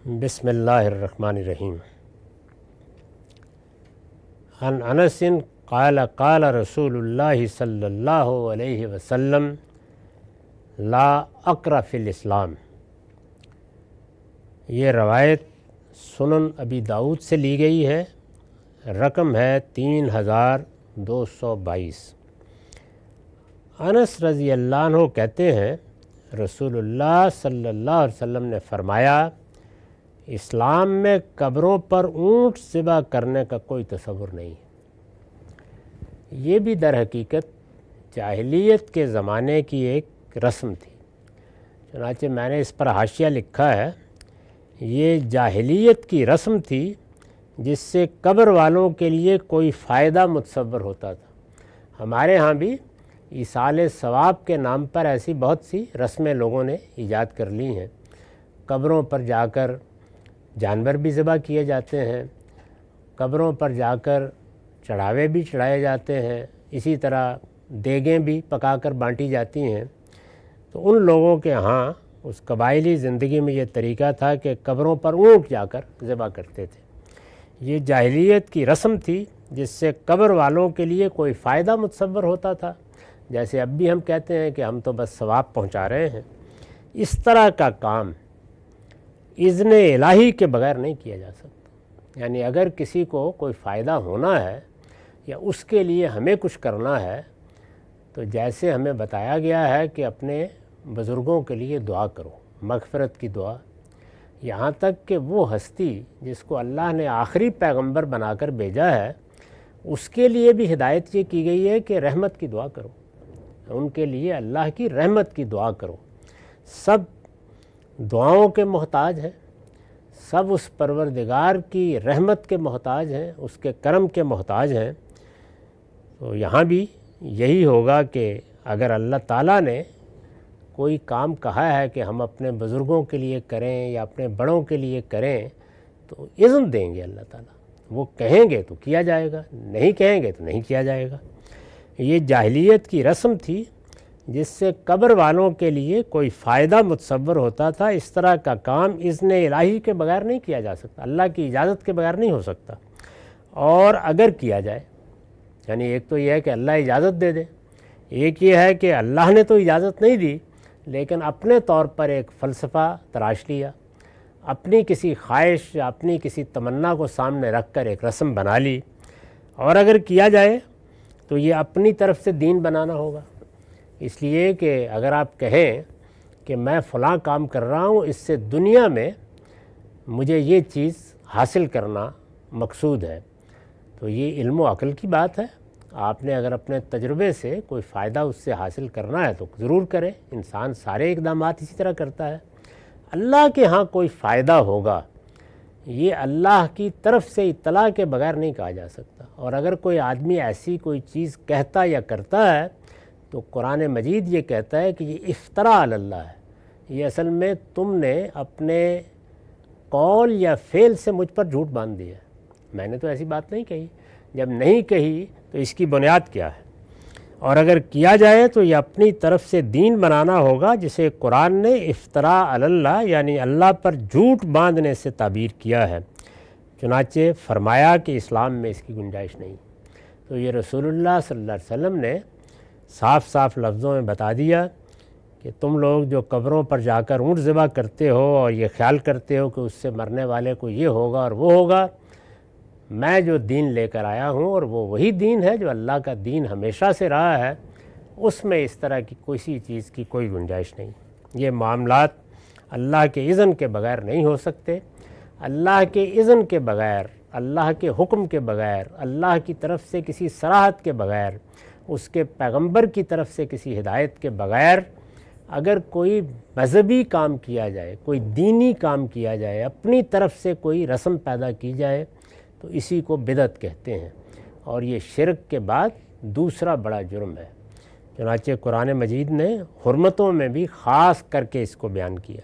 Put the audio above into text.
بسم اللہ الرحمن الرحیم۔ عن انس قال قال رسول اللہ صلی اللہ علیہ وسلم لا اقرأ فی الاسلام۔ یہ روایت سنن ابی داؤد سے لی گئی ہے، رقم ہے 3222۔ انس رضی اللہ عنہ کہتے ہیں رسول اللہ صلی اللہ علیہ وسلم نے فرمایا، اسلام میں قبروں پر اونٹ ذبح کرنے کا کوئی تصور نہیں ہے۔ یہ بھی در حقیقت جاہلیت کے زمانے کی ایک رسم تھی، چنانچہ میں نے اس پر حاشیہ لکھا ہے، یہ جاہلیت کی رسم تھی جس سے قبر والوں کے لیے کوئی فائدہ متصور ہوتا تھا۔ ہمارے ہاں بھی ایصال ثواب کے نام پر ایسی بہت سی رسمیں لوگوں نے ایجاد کر لی ہیں۔ قبروں پر جا کر جانور بھی ذبح کیے جاتے ہیں، قبروں پر جا کر چڑھاوے بھی چڑھائے جاتے ہیں، اسی طرح دیگیں بھی پکا کر بانٹی جاتی ہیں۔ تو ان لوگوں کے ہاں اس قبائلی زندگی میں یہ طریقہ تھا کہ قبروں پر اونٹ جا کر ذبح کرتے تھے۔ یہ جاہلیت کی رسم تھی جس سے قبر والوں کے لیے کوئی فائدہ متصور ہوتا تھا، جیسے اب بھی ہم کہتے ہیں کہ ہم تو بس ثواب پہنچا رہے ہیں۔ اس طرح کا کام اذن الہی کے بغیر نہیں کیا جا سکتا۔ یعنی اگر کسی کو کوئی فائدہ ہونا ہے یا اس کے لیے ہمیں کچھ کرنا ہے تو جیسے ہمیں بتایا گیا ہے کہ اپنے بزرگوں کے لیے دعا کرو، مغفرت کی دعا، یہاں تک کہ وہ ہستی جس کو اللہ نے آخری پیغمبر بنا کر بھیجا ہے اس کے لیے بھی ہدایت یہ کی گئی ہے کہ رحمت کی دعا کرو، ان کے لیے اللہ کی رحمت کی دعا کرو۔ سب دعاؤں کے محتاج ہیں، سب اس پروردگار کی رحمت کے محتاج ہیں، اس کے کرم کے محتاج ہیں۔ تو یہاں بھی یہی ہوگا کہ اگر اللہ تعالیٰ نے کوئی کام کہا ہے کہ ہم اپنے بزرگوں کے لیے کریں یا اپنے بڑوں کے لیے کریں تو اذن دیں گے اللہ تعالیٰ، وہ کہیں گے تو کیا جائے گا، نہیں کہیں گے تو نہیں کیا جائے گا۔ یہ جاہلیت کی رسم تھی جس سے قبر والوں کے لیے کوئی فائدہ متصور ہوتا تھا۔ اس طرح کا کام اذن الہی کے بغیر نہیں کیا جا سکتا، اللہ کی اجازت کے بغیر نہیں ہو سکتا۔ اور اگر کیا جائے، یعنی ایک تو یہ ہے کہ اللہ اجازت دے دے، ایک یہ ہے کہ اللہ نے تو اجازت نہیں دی لیکن اپنے طور پر ایک فلسفہ تراش لیا، اپنی کسی خواہش یا اپنی کسی تمنا کو سامنے رکھ کر ایک رسم بنا لی، اور اگر کیا جائے تو یہ اپنی طرف سے دین بنانا ہوگا۔ اس لیے کہ اگر آپ کہیں کہ میں فلاں کام کر رہا ہوں، اس سے دنیا میں مجھے یہ چیز حاصل کرنا مقصود ہے، تو یہ علم و عقل کی بات ہے۔ آپ نے اگر اپنے تجربے سے کوئی فائدہ اس سے حاصل کرنا ہے تو ضرور کریں، انسان سارے اقدامات اسی طرح کرتا ہے۔ اللہ کے ہاں کوئی فائدہ ہوگا یہ اللہ کی طرف سے اطلاع کے بغیر نہیں کہا جا سکتا۔ اور اگر کوئی آدمی ایسی کوئی چیز کہتا یا کرتا ہے تو قرآن مجید یہ کہتا ہے کہ یہ افتراء علی اللہ ہے، یہ اصل میں تم نے اپنے قول یا فعل سے مجھ پر جھوٹ باندھ دیا ہے، میں نے تو ایسی بات نہیں کہی۔ جب نہیں کہی تو اس کی بنیاد کیا ہے؟ اور اگر کیا جائے تو یہ اپنی طرف سے دین بنانا ہوگا، جسے قرآن نے افتراء علی اللہ یعنی اللہ پر جھوٹ باندھنے سے تعبیر کیا ہے۔ چنانچہ فرمایا کہ اسلام میں اس کی گنجائش نہیں۔ تو یہ رسول اللہ صلی اللہ علیہ وسلم نے صاف صاف لفظوں میں بتا دیا کہ تم لوگ جو قبروں پر جا کر اونٹ ذبح کرتے ہو اور یہ خیال کرتے ہو کہ اس سے مرنے والے کو یہ ہوگا اور وہ ہوگا، میں جو دین لے کر آیا ہوں اور وہ وہی دین ہے جو اللہ کا دین ہمیشہ سے رہا ہے، اس میں اس طرح کی کسی چیز کی کوئی گنجائش نہیں۔ یہ معاملات اللہ کے اذن کے بغیر نہیں ہو سکتے۔ اللہ کے اذن کے بغیر، اللہ کے حکم کے بغیر، اللہ کی طرف سے کسی صراحت کے بغیر، اس کے پیغمبر کی طرف سے کسی ہدایت کے بغیر اگر کوئی مذہبی کام کیا جائے، کوئی دینی کام کیا جائے، اپنی طرف سے کوئی رسم پیدا کی جائے تو اسی کو بدعت کہتے ہیں، اور یہ شرک کے بعد دوسرا بڑا جرم ہے۔ چنانچہ قرآن مجید نے حرمتوں میں بھی خاص کر کے اس کو بیان کیا۔